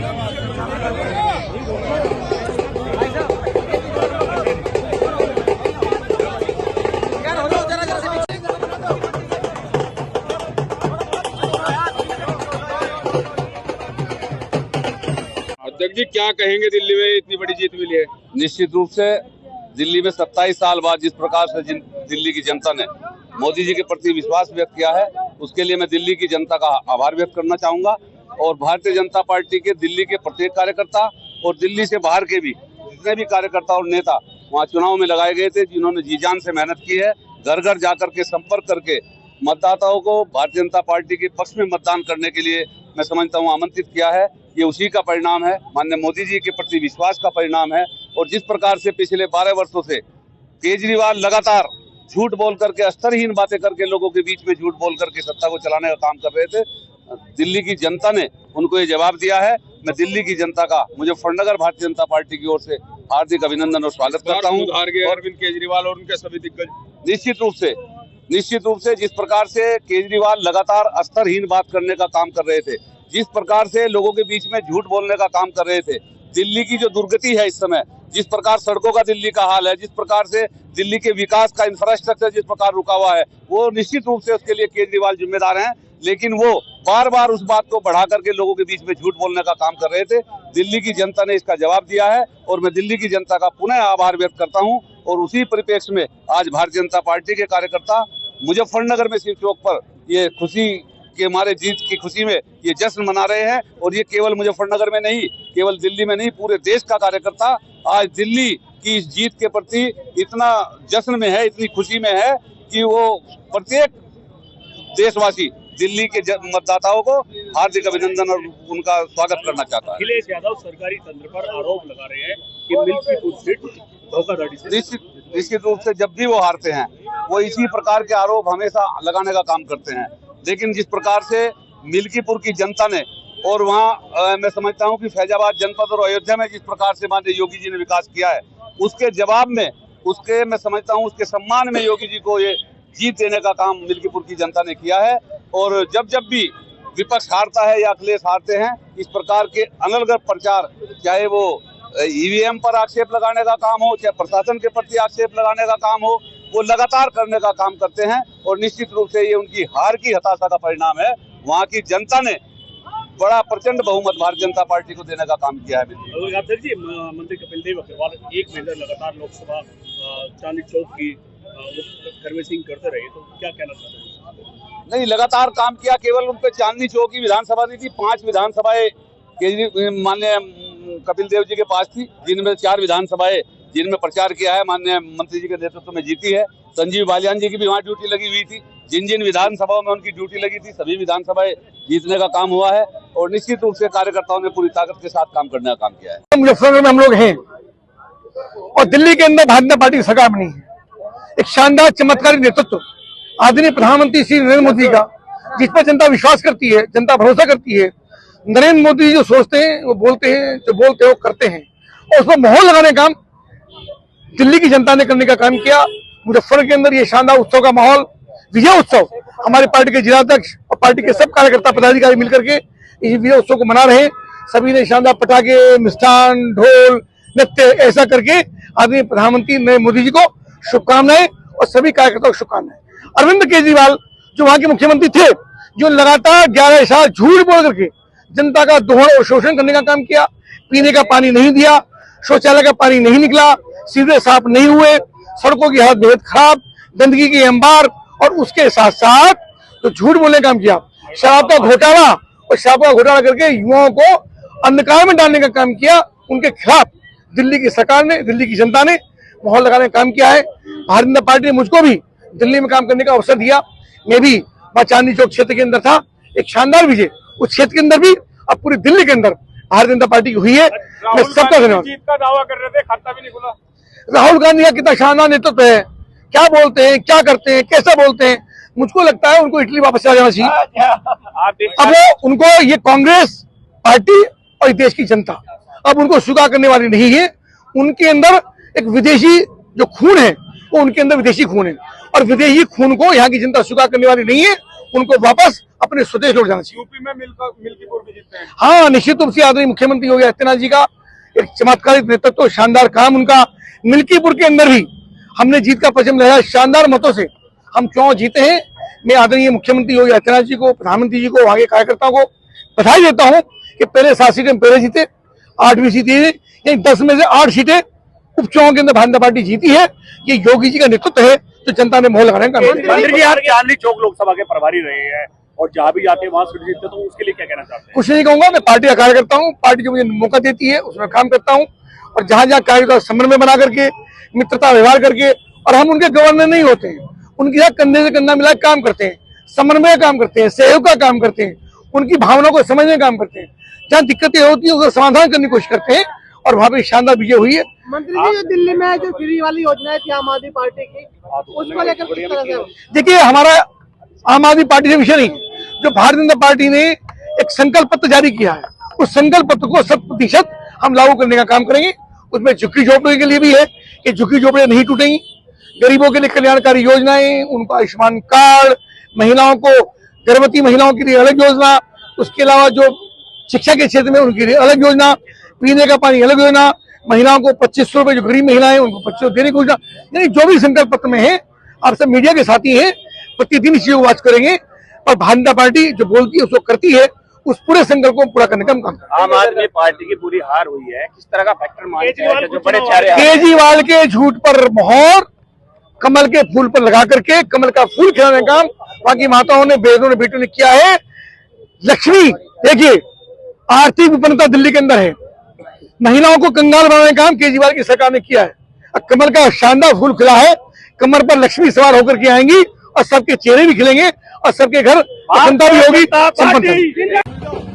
अध्यक्ष जी, क्या कहेंगे, दिल्ली में इतनी बड़ी जीत मिली है? निश्चित रूप से दिल्ली में 27 साल बाद जिस प्रकार से दिल्ली की जनता ने मोदी जी के प्रति विश्वास व्यक्त किया है, उसके लिए मैं दिल्ली की जनता का आभार व्यक्त करना चाहूंगा। और भारतीय जनता पार्टी के दिल्ली के प्रत्येक कार्यकर्ता और दिल्ली से बाहर के भी जितने भी कार्यकर्ता और नेता वहाँ चुनाव में लगाए गए थे, जिन्होंने जी जान से मेहनत की है, घर घर जाकर के संपर्क करके मतदाताओं को भारतीय जनता पार्टी के पक्ष में मतदान करने के लिए मैं समझता हूँ आमंत्रित किया है। ये उसी का परिणाम है, माननीय मोदी जी के प्रति विश्वास का परिणाम है। और जिस प्रकार से पिछले 12 वर्षों से केजरीवाल लगातार झूठ बोल करके, अस्तरहीन बातें करके, लोगों के बीच में झूठ बोल करके सत्ता को चलाने का काम कर रहे थे, दिल्ली की जनता ने उनको ये जवाब दिया है। मैं दिल्ली की जनता का मुजफ्फरनगर भारतीय जनता पार्टी की ओर से हार्दिक अभिनंदन और स्वागत करता हूँ। अरविंद केजरीवाल और उनके सभी दिग्गज निश्चित रूप से जिस प्रकार से केजरीवाल लगातार अस्तरहीन बात करने का काम कर रहे थे, जिस प्रकार से लोगों के बीच में झूठ बोलने का काम कर रहे थे, दिल्ली की जो दुर्गति है इस समय, जिस प्रकार सड़कों का दिल्ली का हाल है, जिस प्रकार से दिल्ली के विकास का इंफ्रास्ट्रक्चर जिस प्रकार रुका हुआ है, वो निश्चित रूप से उसके लिए केजरीवाल जिम्मेदार हैं। लेकिन वो बार बार उस बात को बढ़ा करके लोगों के बीच में झूठ बोलने का काम कर रहे थे। दिल्ली की जनता ने इसका जवाब दिया है और मैं दिल्ली की जनता का पुनः आभार व्यक्त करता हूं। और उसी परिप्रेक्ष्य में आज भारतीय जनता पार्टी के कार्यकर्ता मुजफ्फरनगर में शिव चौक पर ये खुशी के हमारे जीत की खुशी में ये जश्न मना रहे हैं। और ये केवल मुजफ्फरनगर में नहीं, केवल दिल्ली में नहीं, पूरे देश का कार्यकर्ता आज दिल्ली की इस जीत के प्रति इतना जश्न में है, इतनी खुशी में है कि वो प्रत्येक देशवासी दिल्ली के मतदाताओं को हार्दिक अभिनंदन और उनका स्वागत करना चाहता है। अखिलेश यादव सरकारी तंत्र पर आरोप लगा रहे हैं कि मिल्कीपुर सीट धोखाधड़ी से। निश्चित रूप से जब भी वो हारते हैं वो इसी प्रकार के आरोप हमेशा लगाने का काम करते हैं। लेकिन जिस प्रकार से मिल्कीपुर की जनता ने और वहाँ मैं समझता हूँ कि फैजाबाद जनपद और अयोध्या में जिस प्रकार से माननीय योगी जी ने विकास किया है, उसके जवाब में, उसके मैं समझता हूँ उसके सम्मान में योगी जी को ये जीत देने का काम मिल्कीपुर की जनता ने किया है। और जब जब भी विपक्ष हारता है या अखिलेश हारते हैं, इस प्रकार के अनलगढ़ प्रचार, चाहे वो ईवीएम पर आक्षेप लगाने का काम हो, चाहे प्रशासन के प्रति आक्षेप लगाने का काम हो, वो लगातार करने का काम करते हैं। और निश्चित रूप से ये उनकी हार की हताशा का परिणाम है। वहाँ की जनता ने बड़ा प्रचंड बहुमत भारतीय जनता पार्टी को देने का काम किया है। जी, मंत्री कपिल देव अग्रवाल 1 महीना लगातार लोकसभा चांदनी चौक की सर्विसिंग करते रहे, तो क्या कहना चाहते हैं? नहीं, लगातार काम किया। केवल उन पे चांदनी चौक की विधानसभा नहीं थी, 5 विधानसभाएं माननीय कपिल देव जी के पास थी, जिनमें 4 विधानसभाएं जिनमें प्रचार किया है माननीय मंत्री जी के नेतृत्व में जीती है। संजीव बालियान जी की भी वहाँ ड्यूटी लगी हुई थी, जिन जिन विधानसभाओं में उनकी ड्यूटी लगी थी सभी विधानसभाएं जीतने का काम हुआ है। और निश्चित रूप से कार्यकर्ताओं ने पूरी ताकत के साथ काम करने का काम किया है। मुजफ्फरनगर में हम लोग हैं और दिल्ली के अंदर भारतीय जनता पार्टी की सरकार बनी है। एक शानदार चमत्कारी नेतृत्व आदरणीय प्रधानमंत्री श्री नरेंद्र मोदी का, जिस पर जनता विश्वास करती है, जनता भरोसा करती है। नरेंद्र मोदी जी जो सोचते हैं वो बोलते हैं, जो बोलते हैं वो करते हैं। और उसको माहौल लगाने का काम दिल्ली की जनता ने करने का काम किया। मुजफ्फरनगर के अंदर ये शानदार उत्सव का माहौल, विजय उत्सव, हमारे पार्टी के जिलाध्यक्ष और पार्टी के सब कार्यकर्ता पदाधिकारी मिलकर के इस विजय उत्सव को मना रहे हैं। सभी ने शानदार पटाखे, मिष्ठान, ढोल, नृत्य ऐसा करके आदरणीय प्रधानमंत्री नरेंद्र मोदी जी को शुभकामनाएं और सभी कार्यकर्ताओं को शुभकामनाएं। अरविंद केजरीवाल जो वहां के मुख्यमंत्री थे, जो लगातार 11 साल झूठ बोल करके जनता का दोहन और शोषण करने का काम किया, पीने का पानी नहीं दिया, शौचालय का पानी नहीं निकला, सीधे साफ नहीं हुए, सड़कों की हालत बेहद खराब, गंदगी के अंबार, और उसके साथ साथ तो झूठ बोलने का काम किया, शराब का घोटाला और शराब का घोटाला करके युवाओं को अंधकार में डालने का काम किया। उनके खिलाफ दिल्ली की सरकार ने, दिल्ली की जनता ने माहौल लगाने का काम किया है। भारतीय जनता पार्टी ने मुझको भी दिल्ली में काम करने का अवसर दिया। मैं भी वहाँ चांदनी चौक क्षेत्र के अंदर था। एक शानदार विजय उस क्षेत्र के अंदर भी, अब पूरी दिल्ली के अंदर भारतीय जनता पार्टी की हुई है। मैं सबका धन्यवाद। जीत का दावा कर रहे थे, खाता भी नहीं खुला। राहुल गांधी का कितना शानदार नेतृत्व है, क्या बोलते हैं, क्या करते हैं, कैसा बोलते हैं। मुझको लगता है उनको इटली वापस आ जाना चाहिए। अब उनको ये कांग्रेस पार्टी और देश की जनता अब उनको स्वीकार करने वाली नहीं है। उनके अंदर एक विदेशी जो खून है, वो उनके अंदर विदेशी खून है, और विदेशी खून को यहाँ की जनता स्वीकार करने वाली नहीं है। उनको वापस अपने स्वदेश लौट जाना चाहिए। यूपी में मिल्कीपुर भी जीतते हैं। हाँ, निश्चित रूप से आदरणीय मुख्यमंत्री योगी आदित्यनाथ जी का एक चमत्कारिक नेतृत्व, शानदार काम उनका। मिल्कीपुर के अंदर भी हमने जीत का परचम लहराया, शानदार मतों से हम चुनाव जीते हैं। मैं आदरणीय मुख्यमंत्री योगी आदित्यनाथ जी को, प्रधानमंत्री जी को, आगे कार्यकर्ताओं को बधाई देता हूं कि पहले 7 सीटें पहले जीते, 8वीं सीटें, यानी 10 में से 8 सीटें उपचुनाव के अंदर भारतीय जनता पार्टी जीती है। ये योगी जी का नेतृत्व है, तो जनता ने मोहर लगाने का काम किया। मंत्री जी यार चांदनी चौक लोकसभा के प्रभारी रहे हैं और जहां भी जाते हैं वहां सीट जीतते, तो उसके लिए क्या कहना चाहते हैं? कुछ नहीं कहूंगा, मैं पार्टी का कार्यकर्ता हूं, पार्टी जो मुझे मौका देती है उसमें काम करता हूं, और जहां जहां कार्यकर्ता समन्वय बना करके, मित्रता व्यवहार करके, और हम उनके गवर्नर नहीं होते हैं, उनके साथ कंधे से कंधा मिला काम करते हैं, समन्वय काम करते हैं, सहयोग का काम करते हैं, उनकी भावनाओं को समझने का काम करते हैं। जहां दिक्कतें होती है उसका समाधान करने की कोशिश करते हैं, और वहां पे शानदार विजय हुई है। मंत्री जी, जो दिल्ली में जो फ्री वाली योजनाएं थी आम आदमी पार्टी की, उसको लेकर किस तरह से? देखिए, हमारा आम आदमी पार्टी से विषय नहीं, जो भारतीय जनता पार्टी ने एक संकल्प पत्र जारी किया है, उस संकल्प पत्र को 100% हम लागू करने का काम करेंगे। उसमें झुग्गी झोपड़ी के लिए भी है कि झुग्गी झोपड़ियां नहीं टूटेंगी, गरीबों के लिए कल्याणकारी योजनाएं, उनको आयुष्मान कार्ड, महिलाओं को, गर्भवती महिलाओं के लिए अलग योजना, उसके अलावा जो शिक्षा के क्षेत्र में उनके लिए अलग योजना, पीने का पानी अलग योजना, महिलाओं को 2500 रुपए, जो गरीब महिलाएं उनको 2500 देने की योजना, यानी जो भी संकल्प पत्र में है, आप सब मीडिया के साथी हैं, प्रतिदिन इस चीज को वाच करेंगे, और भारतीय जनता पार्टी जो बोलती है उसको करती है, उस पूरे संकल्प को पूरा करने का हम काम करते हैं। आम आदमी पार्टी की पूरी हार हुई है, किस तरह का फैक्टर मानते हैं जो बड़े चेहरे? केजरीवाल के झूठ पर मोहर कमल के फूल पर लगा करके कमल का फूल खिलाने का काम बाकी माताओं ने, बहनों ने, बेटियों ने किया है। लक्ष्मी, देखिए, आर्थिक विपन्नता दिल्ली के अंदर है, महिलाओं को कंगाल बनाने का काम केजरीवाल की सरकार ने किया है। अब कमल का शानदार फूल खिला है, कमर पर लक्ष्मी सवार होकर के आएंगी, और सबके चेहरे भी खिलेंगे, और सबके घर प्रसन्नता भी होगी, संपन्नता भी।